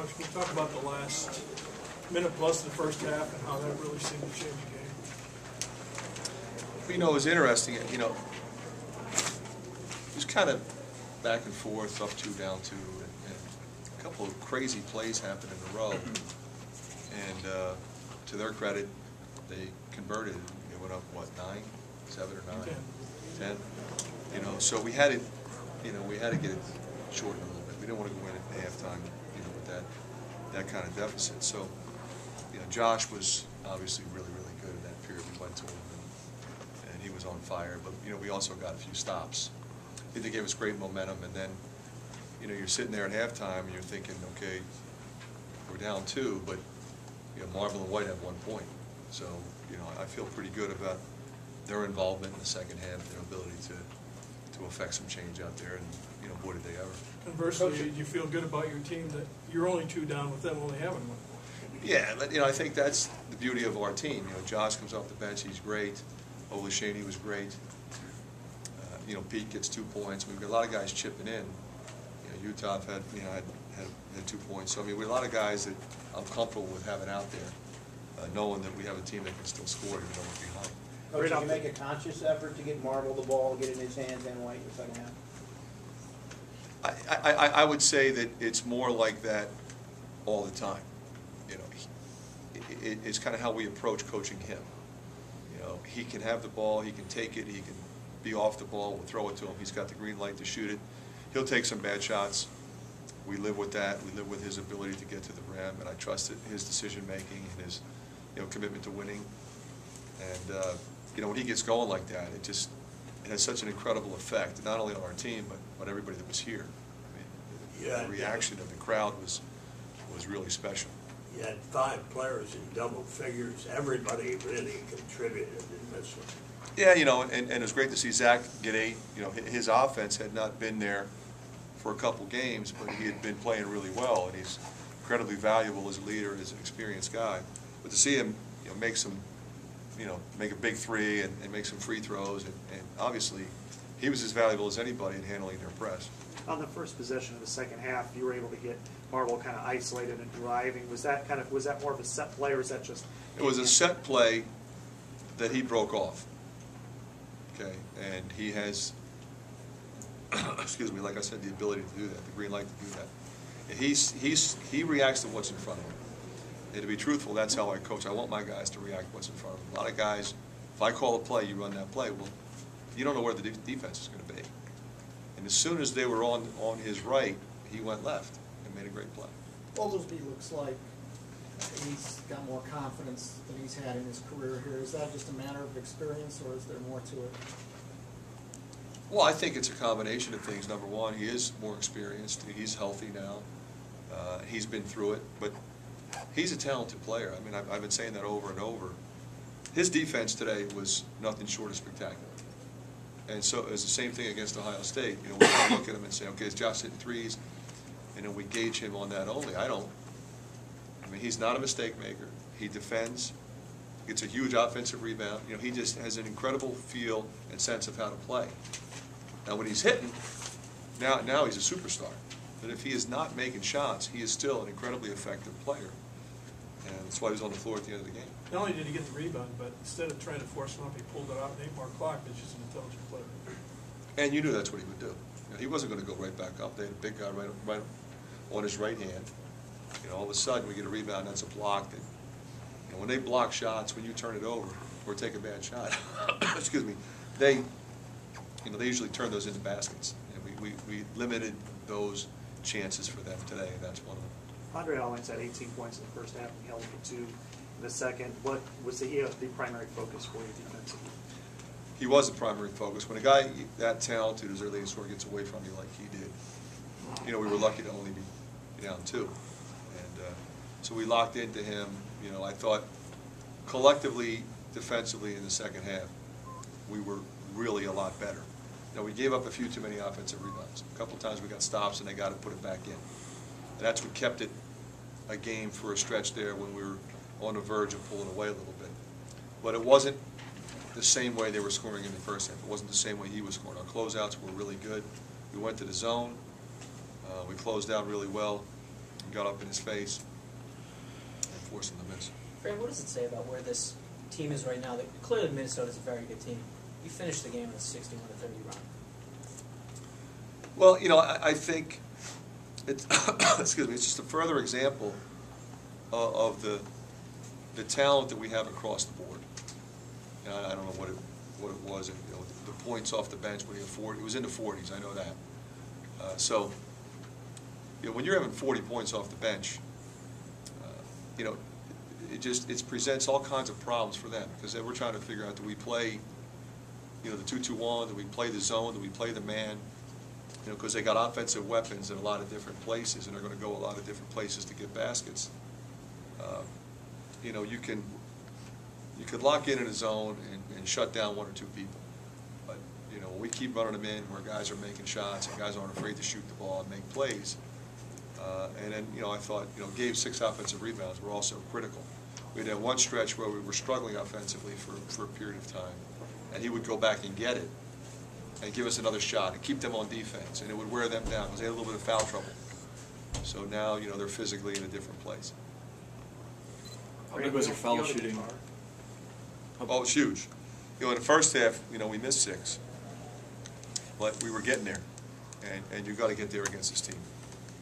Coach, can you talk about the last minute plus of the first half and how that really seemed to change the game? You know, it was interesting. You know, it was kind of back and forth, up two, down two, and a couple of crazy plays happened in a row. And to their credit, they converted. It went up, what, 9, 7 or 9, 10. You know, so we had to get it shortened a little bit. We didn't want to go in at halftime, you know, with that kind of deficit. So, you know, Josh was obviously really, really good in that period. We went to him, and he was on fire. But, you know, we also got a few stops. I think they gave us great momentum, and then, you know, you're sitting there at halftime, and you're thinking, okay, we're down 2, but, you know, Marvel and White have 1 point. So, you know, I feel pretty good about their involvement in the second half, their ability to affect some change out there, and, you know, boy, did they ever. Conversely, did you feel good about your team that you're only 2 down with them only having 1 point? Yeah, but, you know, I think that's the beauty of our team. You know, Josh comes off the bench, he's great. Olashany was great. You know, Pete gets 2 points. We've got a lot of guys chipping in. You know, Utah had 2 points. So I mean, we have a lot of guys that I'm comfortable with having out there, knowing that we have a team that can still score even though we're behind. Coach, did you make a conscious effort to get Marvel the ball, get it in his hands and White in the second half? I would say that it's more like that all the time. You know, it's kind of how we approach coaching him. You know, he can have the ball, he can take it, he can be off the ball, we'll throw it to him. He's got the green light to shoot it. He'll take some bad shots. We live with that. We live with his ability to get to the rim, and I trust his decision making and his, you know, commitment to winning. And you know, when he gets going like that, it has such an incredible effect, not only on our team but everybody that was here. I mean, the reaction of the crowd was really special. You had 5 players in double figures. Everybody really contributed in this one. Yeah, you know, and it was great to see Zach get 8. You know, his offense had not been there for a couple games, but he had been playing really well, and he's incredibly valuable as a leader, as an experienced guy. But to see him, you know, make a big 3 and make some free throws, and obviously he was as valuable as anybody in handling their press. On the first possession of the second half, you were able to get Marvel kind of isolated and driving. Was that more of a set play, or was that just? It was a set play that he broke off. Okay, and he has, excuse me, like I said, the ability to do that, the green light to do that. And he reacts to what's in front of him. And to be truthful, that's how I coach. I want my guys to react to what's in front of them. A lot of guys, if I call a play, you run that play. Well, you don't know where the defense is going to be. And as soon as they were on his right, he went left and made a great play. Oglesby looks like he's got more confidence than he's had in his career here. Is that just a matter of experience, or is there more to it? Well, I think it's a combination of things. Number one, he is more experienced. He's healthy now. He's been through it. But he's a talented player. I mean, I've been saying that over and over. His defense today was nothing short of spectacular. And so it's the same thing against Ohio State. You know, we kind of look at him and say, okay, is Josh hitting threes? And then we gauge him on that only. I mean, he's not a mistake maker. He defends, gets a huge offensive rebound. You know, he just has an incredible feel and sense of how to play. Now, when he's hitting, now he's a superstar. But if he is not making shots, he is still an incredibly effective player. And that's why he was on the floor at the end of the game. Not only did he get the rebound, but instead of trying to force him up, he pulled it out and ate more clock. It's just an intelligent player. And you knew that's what he would do. You know, he wasn't going to go right back up. They had a big guy right on his right hand. You know, all of a sudden we get a rebound, that's a block. And, you know, when they block shots, when you turn it over or take a bad shot, excuse me, they usually turn those into baskets. And we limited those chances for them today, and that's one of them. Andre Hollins had 18 points in the first half and held for 2 in the second. What was the primary focus for you defensively? He was the primary focus. When a guy that talented as their leading scorer gets away from you like he did, you know, we were lucky to only be down 2. And so we locked into him. You know, I thought collectively, defensively in the second half, we were really a lot better. You know, we gave up a few too many offensive rebounds. A couple of times we got stops and they got to put it back in. And that's what kept it a game for a stretch there when we were on the verge of pulling away a little bit. But it wasn't the same way they were scoring in the first half. It wasn't the same way he was scoring. Our closeouts were really good. We went to the zone. We closed out really well. got up in his face and forced him to miss. Fran, what does it say about where this team is right now? That clearly Minnesota's a very good team. You finished the game with a 61-30 run. Well, you know, I think it's excuse me. It's just a further example of the talent that we have across the board. You know, I don't know what it was. You know, the points off the bench when he had 40, it was in the 40s. I know that. So, you know, when you're having 40 points off the bench, you know, it presents all kinds of problems for them, because then we're trying to figure out, do we play, you know, the 2-2-1, do we play the zone, do we play the man? You know, because they got offensive weapons in a lot of different places, and they're going to go a lot of different places to get baskets. You know, you could lock in a zone and shut down one or two people. But, you know, when we keep running them in where guys are making shots and guys aren't afraid to shoot the ball and make plays, and then, you know, I thought, you know, Gabe's 6 offensive rebounds were also critical. We had one stretch where we were struggling offensively for a period of time, and he would go back and get it and give us another shot and keep them on defense, and it would wear them down because they had a little bit of foul trouble. So now, you know, they're physically in a different place. How big was your foul shooting? Oh, it's huge. You know, in the first half, you know, we missed 6, but we were getting there, and you got to get there against this team.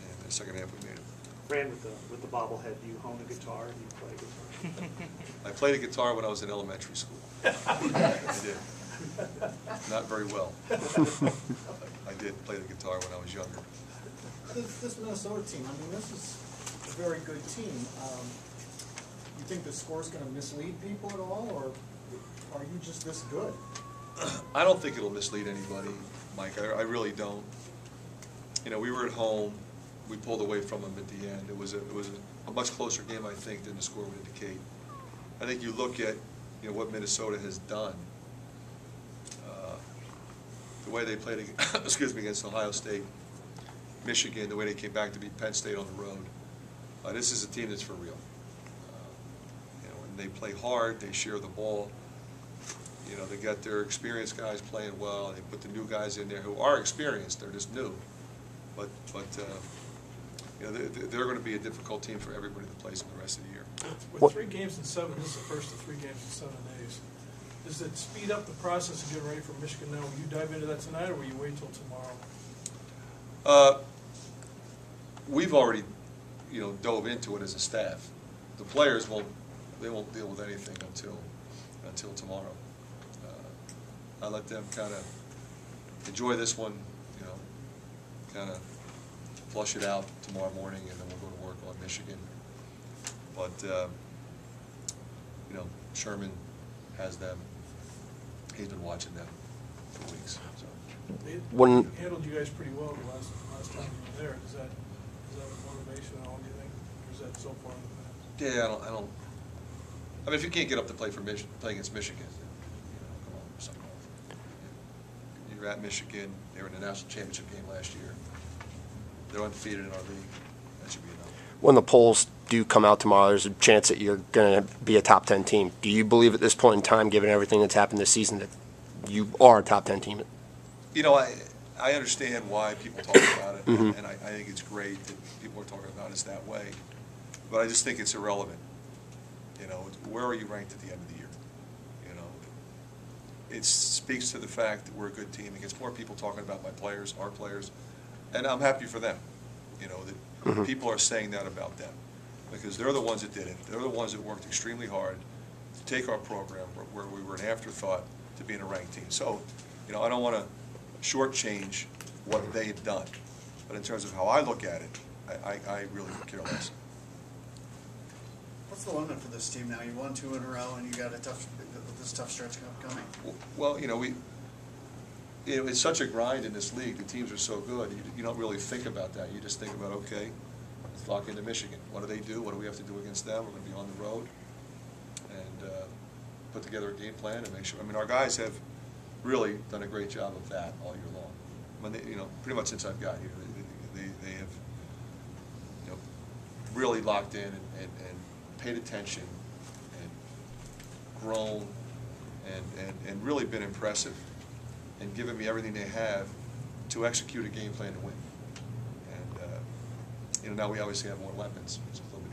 And in the second half, we made it. Fran, with the bobblehead, do you hone a guitar? Do you play guitar? I played a guitar when I was in elementary school. I did. Not very well. I did play the guitar when I was younger. This Minnesota team, I mean, this is a very good team. You think the score's going to mislead people at all, or are you just this good? I don't think it'll mislead anybody, Mike. I really don't. You know, we were at home. We pulled away from them at the end. It was a much closer game, I think, than the score would indicate. I think you look at, you know, what Minnesota has done. The way they played, excuse me, against Ohio State, Michigan, the way they came back to beat Penn State on the road. This is a team that's for real. You know, and they play hard. They share the ball. You know, they got their experienced guys playing well. They put the new guys in there who are experienced. They're just new, but you know, they're going to be a difficult team for everybody that plays them the rest of the year. With 3 games in 7, this is the first of 3 games in 7 days. Does it speed up the process of getting ready for Michigan now? Will you dive into that tonight, or will you wait till tomorrow? We've already, you know, dove into it as a staff. The players won't deal with anything until tomorrow. I let them kind of enjoy this one, you know, kind of flush it out tomorrow morning, and then we'll go to work on Michigan. But you know, Sherman has them. He's been watching them for weeks. So. They handled you guys pretty well the last time you were there. Is that a motivation at all, do you think? Or is that so far in the past? Yeah, I don't. I mean, if you can't get up to play against Michigan, you know, come on, something off. You're at Michigan. They were in the national championship game last year. They're undefeated in our league. That should be enough. When the polls do come out tomorrow, there's a chance that you're going to be a top 10 team. Do you believe at this point in time, given everything that's happened this season, that you are a top 10 team? You know, I understand why people talk about it, and I think it's great that people are talking about us that way. But I just think it's irrelevant. You know, where are you ranked at the end of the year? You know, it speaks to the fact that we're a good team. It gets more people talking about my players, our players, and I'm happy for them. You know, that people are saying that about them, because they're the ones that did it. They're the ones that worked extremely hard to take our program where we were an afterthought to being a ranked team. So, you know, I don't want to shortchange what they've done, but in terms of how I look at it, I really could care less. What's the limit for this team now? You won 2 in a row, and you got this tough stretch coming. Well, you know, it's such a grind in this league. The teams are so good. You don't really think about that. You just think about, okay, let's lock into Michigan. What do they do? What do we have to do against them? We're going to be on the road, and put together a game plan and make sure. I mean, our guys have really done a great job of that all year long. When they, you know, pretty much since I've got here, they have, you know, really locked in and paid attention and grown and really been impressive and given me everything they have to execute a game plan to win. And You know, now we obviously have more weapons, which is a little